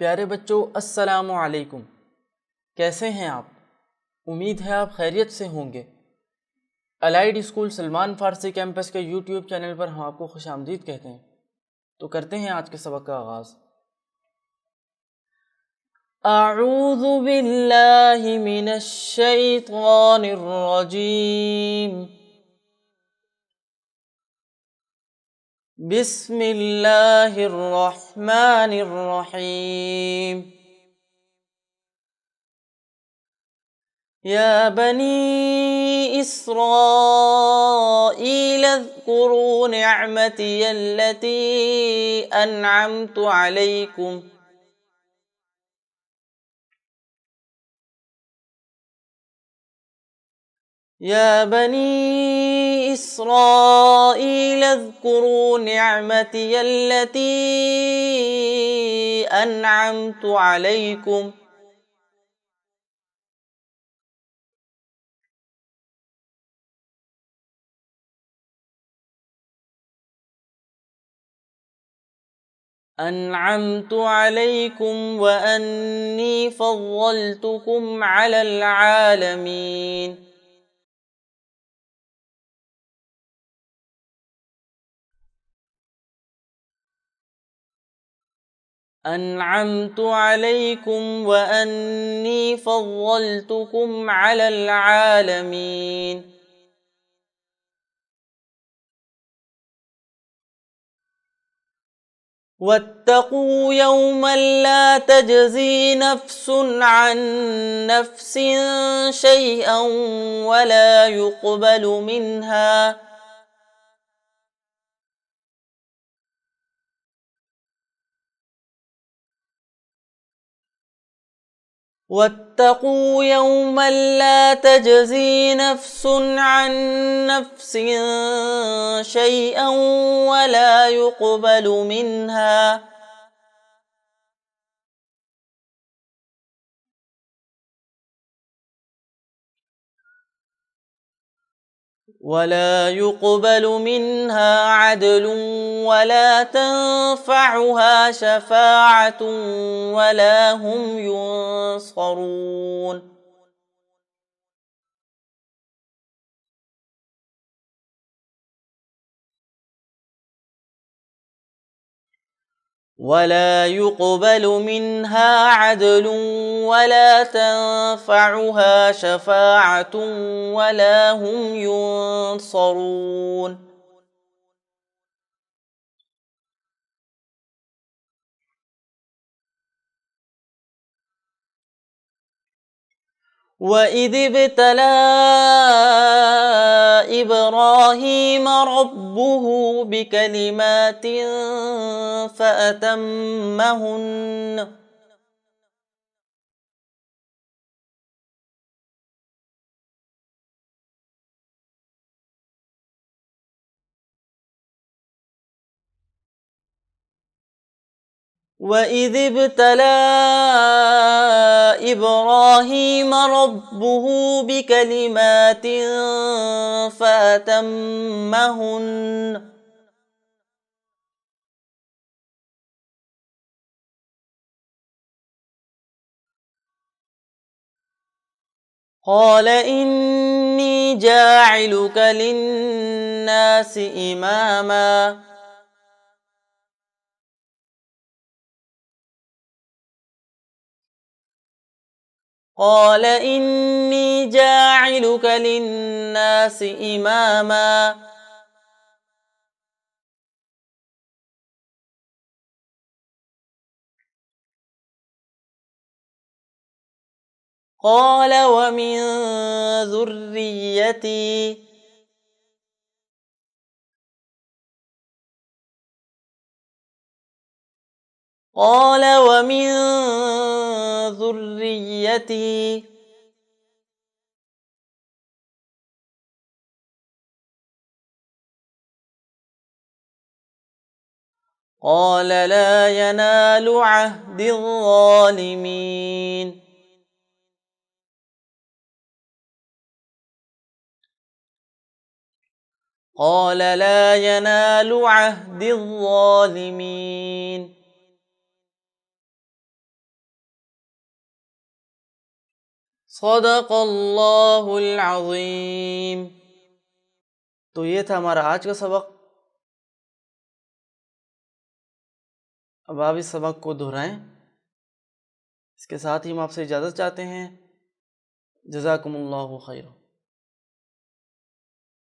प्यारे बच्चों, अस्सलामु अलैकुम। कैसे हैं आप? उम्मीद है आप खैरियत से होंगे। अलाइड स्कूल सलमान फारसी कैंपस के यूट्यूब चैनल पर हम आपको खुशामदीद कहते हैं। तो करते हैं आज के सबक का आगाज़। अऊज़ु बिल्लाहि मिनश शैतानिर रजीम। बिस्मिल्लाहिर रहमानिर रहीम। या बनी इस्राईल अज़्कुरू निअमती अल्लती अनअमतु अलैकुम। या बनी इस्राईल अज़्कुरू निअमती अल्लती अनअमतु अलैकुम। अनअमतु अलैकुम व अन्नी फ़ज़्ज़लतुकुम अलल आलमीन। अनअमतु अलैकुम व अन्नी फ़ज़्ज़लतुकुम अलल आलमीन। वत्तक़ू यौमन ला तजज़ी नफ़्सुन अन नफ़्सिन शैअन वला युक़बलु मिन्हा वत्तक़ू यौमन ला तजज़ी नफ़्सुन अन नफ़्सिन शैअन वला युक़बलु मिन्हा عدل वला तंफ़अुहा शफ़ाअतुन वला हुम युनसरून। वला युक़बलु मिन्हा अदलुन वला तंफ़अुहा शफ़ाअतुन वला हुम युनसरून। वइज़ इब्तला इब्राहीम रब्बुहु बिकलिमातिन फ़अतम्महुन्न। वइज़ इब्तला इब्राहीम रब्बुहु बिकलिमातिन फ़अतम्महुन्न। क़ाल इन्नी जाइलुक लिन्नासि इमामा। क़ाल इन्नी जाइलुक लिन्नासि इमामा। क़ाल वमिन ज़ुर्रिय्यती। क़ाल वमिन ज़ुर्रिय्यती। क़ाल ला यनालु अहदी ज़ालिमीन। क़ाल ला यनालु अहदी ज़ालिमीन। सदक़ल्लाहुल अज़ीम। तो ये था हमारा आज का सबक। अब आप इस सबक को दोहराएं। इसके साथ ही हम आपसे इजाज़त चाहते हैं। जज़ाकुमुल्लाहु खैर।